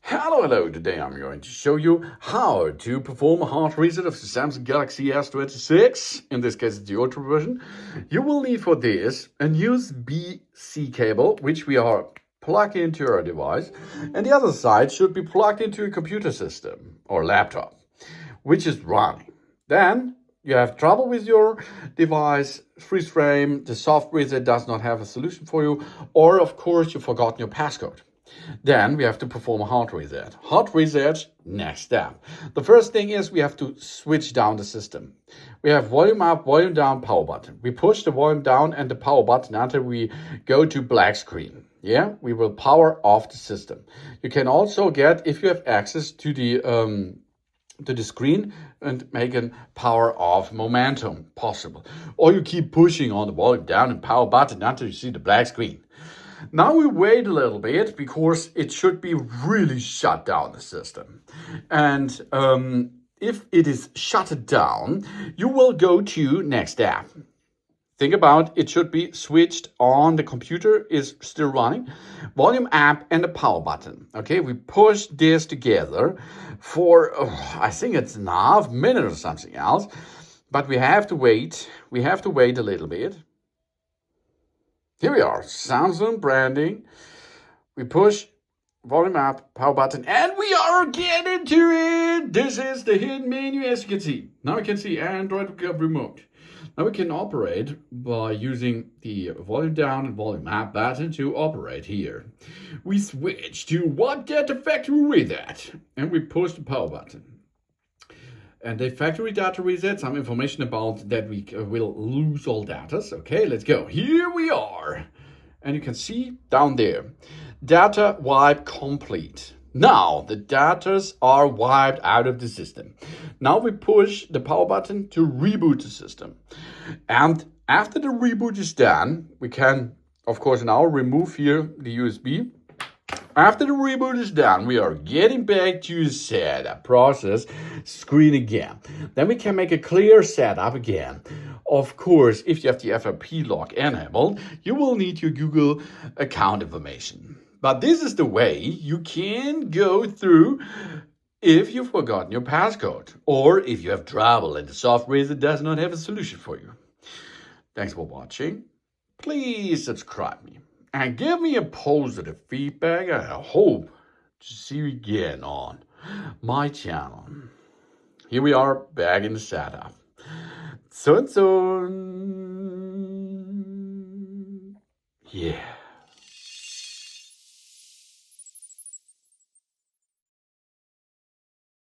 Hello, today I'm going to show you how to perform a hard reset of the Samsung Galaxy S26. In this case, it's the Ultra version. You will need for this a USB-C cable, which we are plugged into your device, and the other side should be plugged into a computer system or laptop, which is running. Then you have trouble with your device, freeze frame, the soft reset does not have a solution for you, or of course you've forgotten your passcode. Then we have to perform a hard reset. Hard reset, next step. The first thing is we have to switch down the system. We have volume up, volume down, power button. We push the volume down and the power button until we go to black screen. Yeah, we will power off the system. You can also get, if you have access to the screen, and make a power off momentum possible. Or you keep pushing on the volume down and power button until you see the black screen. Now we wait a little bit because it should be really shut down the system. And if it is shut down, you will go to next step. Think about it should be switched on, the computer is still running, volume up and the power button. Okay, we push this together for, I think it's a half minute or something else, but we have to wait a little bit. Here we are, Samsung branding. We push volume up, power button, and we are getting to it. This is the hidden menu, as you can see. Now we can see Android remote. Now we can operate by using the volume down and volume up button to operate here. We switch to what data factory reset, and we push the power button. And the factory data reset, some information about that we will lose all data. Okay, let's go. Here we are. And you can see down there, data wipe complete. Now the datas are wiped out of the system. Now we push the power button to reboot the system. And after the reboot is done, we can, of course, now remove here the USB. After the reboot is done, we are getting back to the setup process screen again. Then we can make a clear setup again. Of course, if you have the FRP lock enabled, you will need your Google account information. But this is the way you can go through if you've forgotten your passcode or if you have trouble and the software that does not have a solution for you. Thanks for watching. Please subscribe me. And give me a positive feedback. I hope to see you again on my channel. Here we are back in the setup. Soon. Yeah.